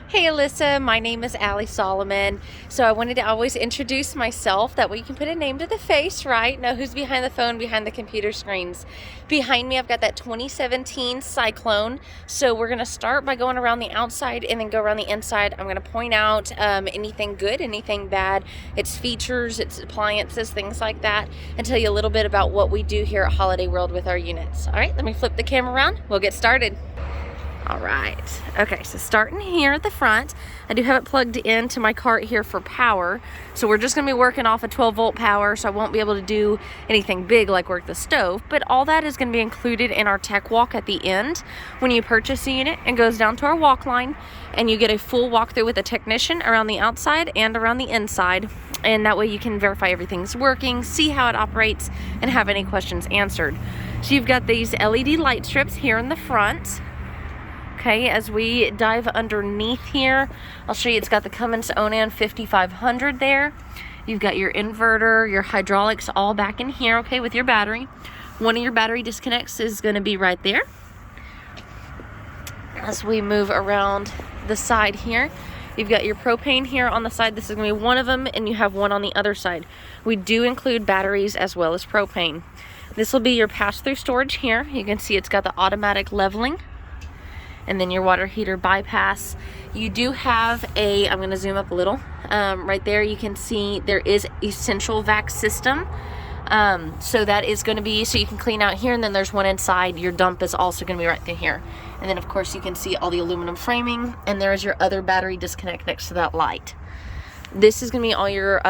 Hey Alyssa, my name is Allie Solomon. So I wanted to always introduce myself. That way you can put a name to the face, right? Know who's behind the phone, behind the computer screens. Behind me, I've got that 2017 Cyclone. So we're gonna start by going around the outside and then go around the inside. I'm gonna point out anything good, anything bad, its features, its appliances, things like that, and tell you a little bit about what we do here at Holiday World with our units. All right, let me flip the camera around. We'll get started. All right, okay, so starting here at the front, I do have it plugged into my cart here for power. So we're just gonna be working off a 12-volt power, so I won't be able to do anything big like work the stove, but all that is gonna be included in our tech walk at the end. When you purchase a unit, it goes down to our walk line, and you get a full walkthrough with a technician around the outside and around the inside. And that way you can verify everything's working, see how it operates, and have any questions answered. So you've got these LED light strips here in the front. Okay, as we dive underneath here, I'll show you it's got the Cummins Onan 5500 there. You've got your inverter, your hydraulics all back in here, okay, with your battery. One of your battery disconnects is going to be right there. As we move around the side here, you've got your propane here on the side. This is going to be one of them, and you have one on the other side. We do include batteries as well as propane. This will be your pass-through storage here. You can see it's got the automatic leveling, and then your water heater bypass. You do have a, I'm gonna zoom up a little, right there you can see there is essential vac system. So that is gonna be, so you can clean out here, and then there's one inside. Your dump is also gonna be right through here. And then of course you can see all the aluminum framing, and there is your other battery disconnect next to that light. This is gonna be all your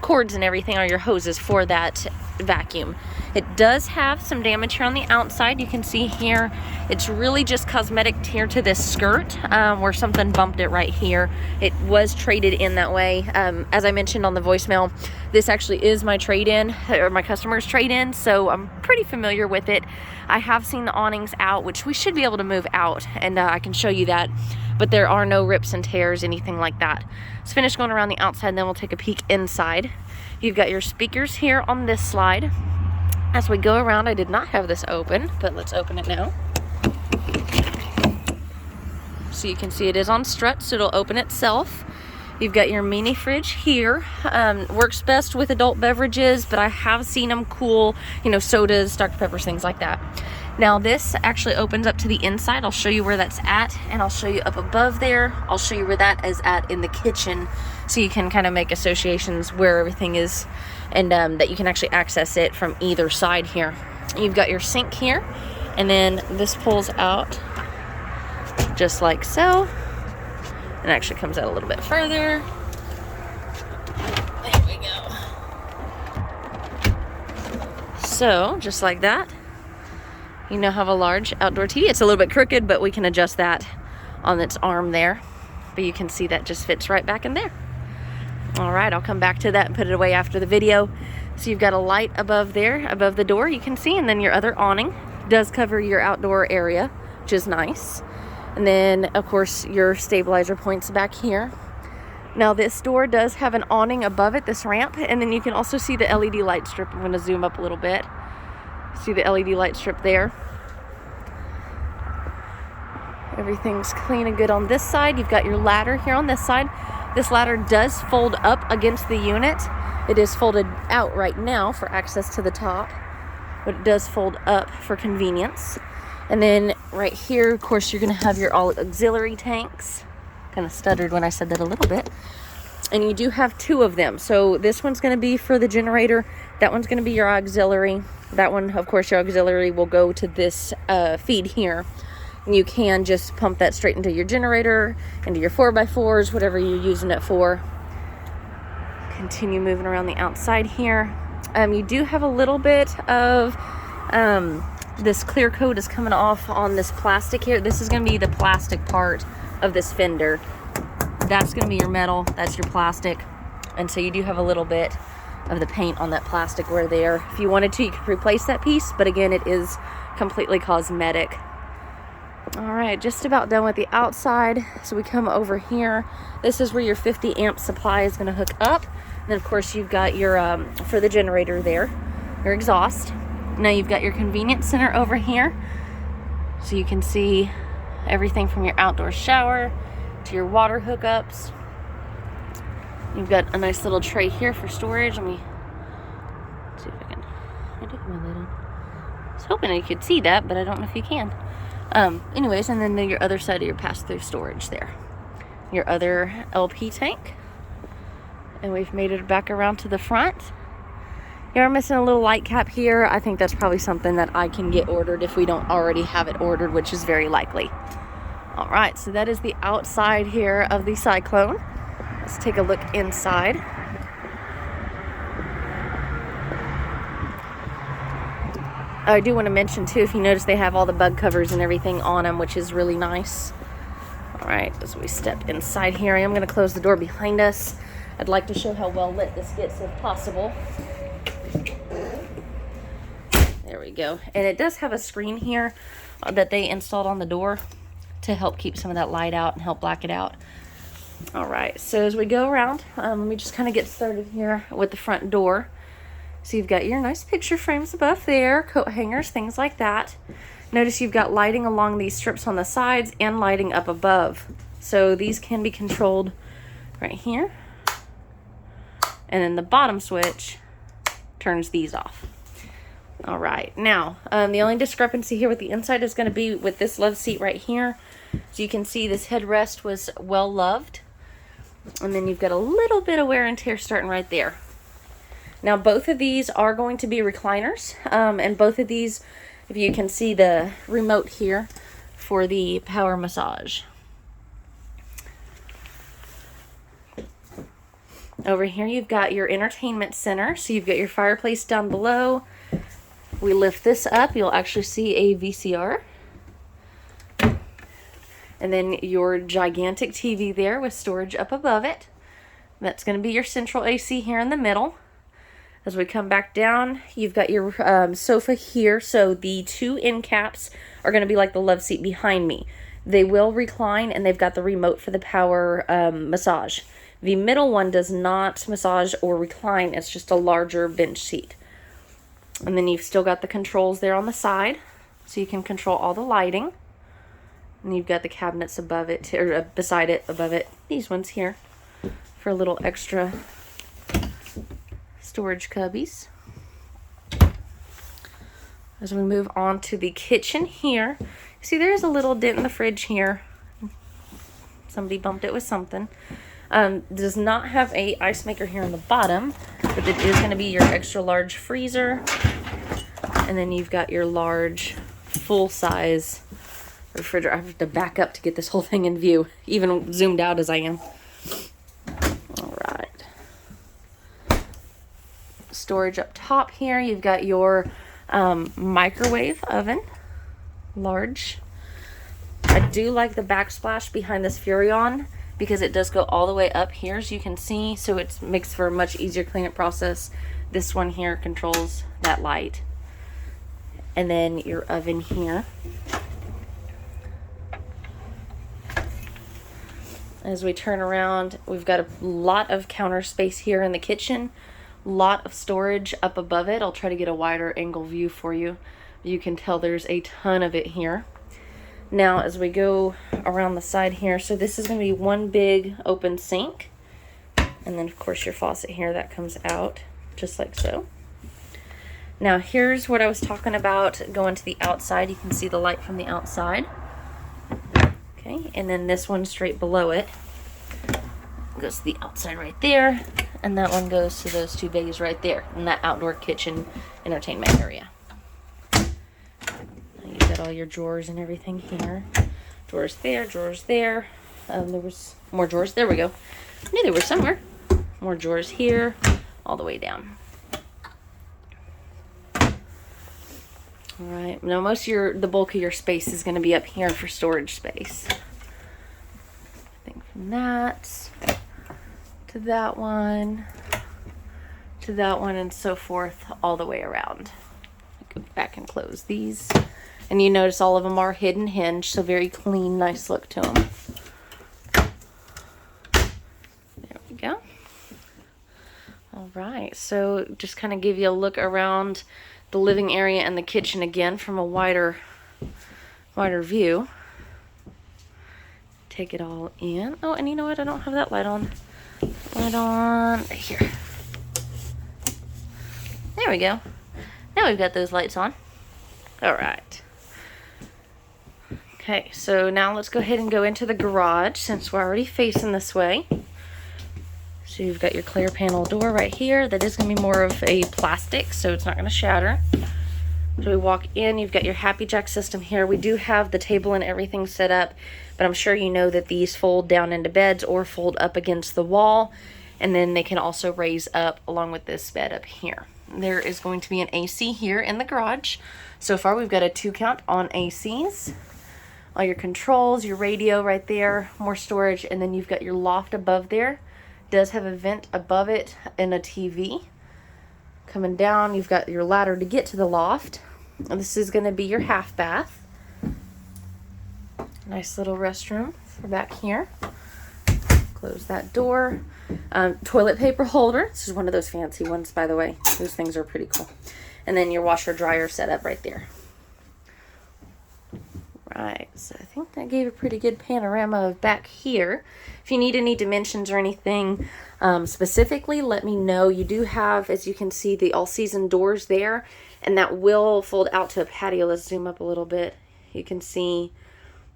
cords and everything, are your hoses for that vacuum. It does have some damage here on the outside. You can see here, it's really just cosmetic tear to this skirt where something bumped it right here. It was traded in that way. As I mentioned on the voicemail, this actually is my trade-in, or my customer's trade-in, so I'm pretty familiar with it. I have seen the awnings out, which we should be able to move out, and I can show you that, but there are no rips and tears, anything like that. Let's finish going around the outside, and then we'll take a peek inside. You've got your speakers here on this slide. As we go around, I did not have this open, but let's open it now. So you can see it is on struts, so it'll open itself. You've got your mini fridge here. Works best with adult beverages, but I have seen them cool, you know, sodas, Dr. Peppers, things like that. Now this actually opens up to the inside. I'll show you where that's at, and I'll show you up above there. I'll show you where that is at in the kitchen, so you can kind of make associations where everything is, and that you can actually access it from either side here. You've got your sink here, and then this pulls out just like so. It actually comes out a little bit further. There we go. So just like that, you now have a large outdoor TV. It's a little bit crooked, but we can adjust that on its arm there. But you can see that just fits right back in there. All right, I'll come back to that and put it away after the video. So you've got a light above there, above the door, you can see, and then your other awning does cover your outdoor area, which is nice. And then, of course, your stabilizer points back here. Now this door does have an awning above it, this ramp, and then you can also see the LED light strip. I'm going to zoom up a little bit. See the LED light strip there. Everything's clean and good on this side. You've got your ladder here on this side. This ladder does fold up against the unit. It is folded out right now for access to the top, but it does fold up for convenience. And then right here, of course, you're going to have your all auxiliary tanks. Kind of stuttered when I said that a little bit. And you do have two of them. So this one's going to be for the generator. That one's going to be your auxiliary. That one, of course, your auxiliary will go to this feed here. And you can just pump that straight into your generator, into your 4x4s, whatever you're using it for. Continue moving around the outside here. You do have a little bit of this clear coat is coming off on this plastic here. This is going to be the plastic part of this fender. That's going to be your metal. That's your plastic. And so you do have a little bit of the paint on that plastic where there. If you wanted to, you could replace that piece, but again, it is completely cosmetic. All right, just about done with the outside. So we come over here. This is where your 50 amp supply is going to hook up. And then of course you've got your for the generator there, your exhaust. Now you've got your convenience center over here, so you can see everything from your outdoor shower to your water hookups. You've got a nice little tray here for storage. Let me see if I can. I did my lid on. I was hoping you could see that, but I don't know if you can. Anyways, and then your other side of your pass-through storage there. Your other LP tank. And we've made it back around to the front. You're missing a little light cap here. I think that's probably something that I can get ordered if we don't already have it ordered, which is very likely. All right, so that is the outside here of the Cyclone. Let's take a look inside. I do want to mention too, if you notice, they have all the bug covers and everything on them, which is really nice. All right, as we step inside here, I am going to close the door behind us. I'd like to show how well lit this gets if possible. There we go. And it does have a screen here that they installed on the door to help keep some of that light out and help black it out. All right, so as we go around, let me just kind of get started here with the front door. So you've got your nice picture frames above there, coat hangers, things like that. Notice you've got lighting along these strips on the sides and lighting up above. So these can be controlled right here. And then the bottom switch turns these off. All right, now the only discrepancy here with the inside is going to be with this love seat right here. So you can see this headrest was well loved. And then you've got a little bit of wear and tear starting right there. Now both of these are going to be recliners, and both of these, if you can see the remote here for the power massage. Over here you've got your entertainment center, so you've got your fireplace down below. We lift this up, you'll actually see a VCR. And then your gigantic TV there with storage up above it. That's going to be your central AC here in the middle. As we come back down, you've got your sofa here. So the two end caps are going to be like the love seat behind me. They will recline, and they've got the remote for the power massage. The middle one does not massage or recline. It's just a larger bench seat. And then you've still got the controls there on the side, so you can control all the lighting. And you've got the cabinets above it, or beside it, above it. These ones here for a little extra storage cubbies. As we move on to the kitchen here, see there's a little dent in the fridge here. Somebody bumped it with something. Does not have a ice maker here on the bottom, but it is going to be your extra large freezer. And then you've got your large full-size refrigerator. I have to back up to get this whole thing in view, even zoomed out as I am. All right. Storage up top here. You've got your microwave oven, large. I do like the backsplash behind this Furrion because it does go all the way up here, as you can see, so it makes for a much easier cleanup process. This one here controls that light. And then your oven here. As we turn around, we've got a lot of counter space here in the kitchen. Lot of storage up above it. I'll try to get a wider angle view for you. You can tell there's a ton of it here. Now, as we go around the side here, so this is going to be one big open sink. And then, of course, your faucet here that comes out just like so. Now, here's what I was talking about going to the outside. You can see the light from the outside. Okay, and then this one straight below it goes to the outside right there, and that one goes to those two bays right there in that outdoor kitchen entertainment area. You've got all your drawers and everything here. Drawers there, drawers there. There was more drawers. There we go. I knew they were somewhere. More drawers here, all the way down. All right, now the bulk of your space is going to be up here for storage space. I think from that to that one, to that one, and so forth, all the way around. Go back and close these. And you notice all of them are hidden hinge, so very clean, nice look to them. There we go. All right, so just kind of give you a look around the living area and the kitchen again from a wider view. take it all in. Oh, and you know what? I don't have that light on. Light on here. There we go. Now we've got those lights on. All right. Okay, so now let's go ahead and go into the garage since we're already facing this way. So you've got your clear panel door right here. That is going to be more of a plastic, so it's not going to shatter. So we walk in, you've got your Happy Jack system here. We do have the table and everything set up, but I'm sure you know that these fold down into beds or fold up against the wall, and then they can also raise up along with this bed up here. There is going to be an AC here in the garage. So far we've got a 2 count on ACs. All your controls, your radio right there, more storage, and then you've got your loft above there. It does have a vent above it and a TV. Coming down, you've got your ladder to get to the loft. And this is going to be your half bath. Nice little restroom for back here. Close that door. Toilet paper holder. This is one of those fancy ones, by the way. Those things are pretty cool. And then your washer dryer setup right there. Right, so I think that gave a pretty good panorama of back here. If you need any dimensions or anything specifically, let me know. You do have, as you can see, the all-season doors there, and that will fold out to a patio. Let's zoom up a little bit. You can see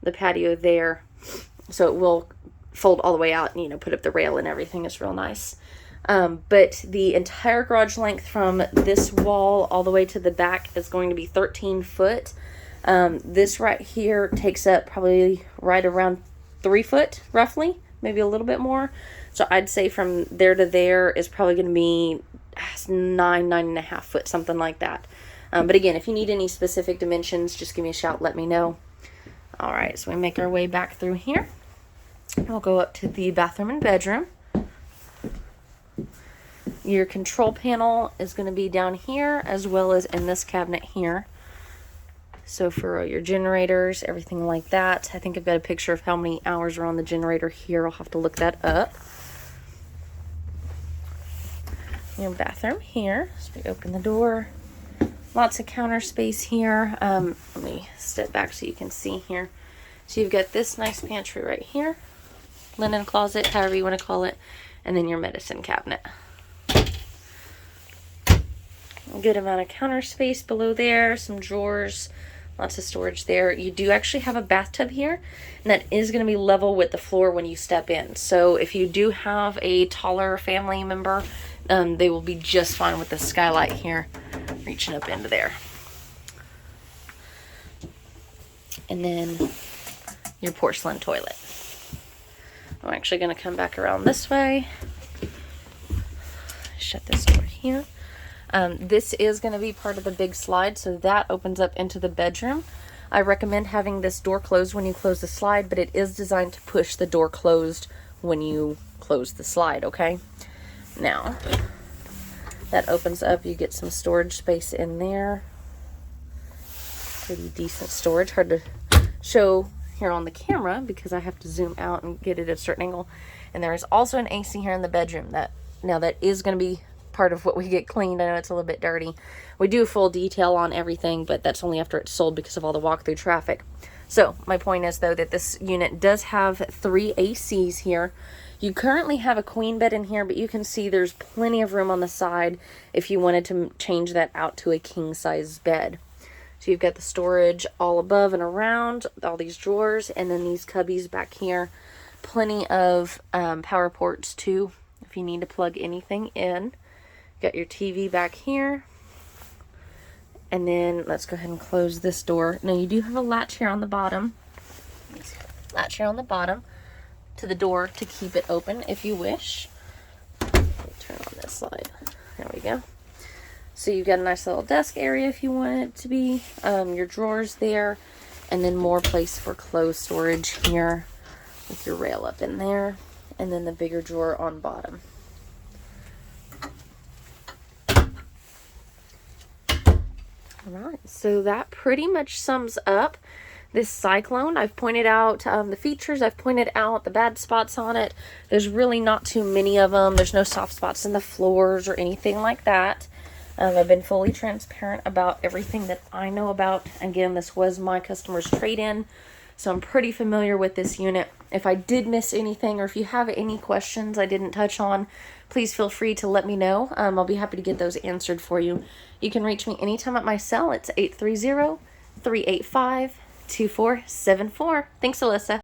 the patio there, so it will fold all the way out and, you know, put up the rail and everything. Is real nice. But the entire garage length from this wall all the way to the back is going to be 13 foot. This right here takes up probably right around 3 foot, roughly, maybe a little bit more. So I'd say from there to there is probably going to be 9.5 foot, something like that. But again, if you need any specific dimensions, just give me a shout, let me know. All right, so we make our way back through here. We'll go up to the bathroom and bedroom. Your control panel is going to be down here as well as in this cabinet here. So for your generators, everything like that. I think I've got a picture of how many hours are on the generator here. I'll have to look that up. Your bathroom here. So we open the door. Lots of counter space here. Let me step back so you can see here. So you've got this nice pantry right here. Linen closet, however you want to call it. And then your medicine cabinet. A good amount of counter space below there. Some drawers. Lots of storage there. You do actually have a bathtub here, and that is going to be level with the floor when you step in. So if you do have a taller family member, they will be just fine with the skylight here, reaching up into there. And then your porcelain toilet. I'm actually going to come back around this way. Shut this door here. This is going to be part of the big slide, so that opens up into the bedroom. I recommend having this door closed when you close the slide, but it is designed to push the door closed when you close the slide, okay? Now, that opens up. You get some storage space in there. Pretty decent storage. Hard to show here on the camera because I have to zoom out and get it at a certain angle. And there is also an AC here in the bedroom. That is going to be part of what we get cleaned. I know it's a little bit dirty. We do full detail on everything, but that's only after it's sold because of all the walk-through traffic. So my point is, though, that this unit does have 3 ACs here. You currently have a queen bed in here, but you can see there's plenty of room on the side if you wanted to change that out to a king-size bed. So you've got the storage all above and around, all these drawers, and then these cubbies back here. Plenty of power ports, too, if you need to plug anything in. Got your TV back here. And then let's go ahead and close this door. Now you do have a latch here on the bottom. Latch here on the bottom to the door to keep it open if you wish. Turn on this side. There we go. So you've got a nice little desk area if you want it to be. Your drawers there. And then more place for clothes storage here with your rail up in there. And then the bigger drawer on bottom. Alright, so that pretty much sums up this Cyclone. I've pointed out the features, I've pointed out the bad spots on it. There's really not too many of them. There's no soft spots in the floors or anything like that. I've been fully transparent about everything that I know about. Again, this was my customer's trade-in, so I'm pretty familiar with this unit. If I did miss anything, or if you have any questions I didn't touch on, please feel free to let me know. I'll be happy to get those answered for you. You can reach me anytime at my cell. It's 830-385-2474. Thanks, Alyssa.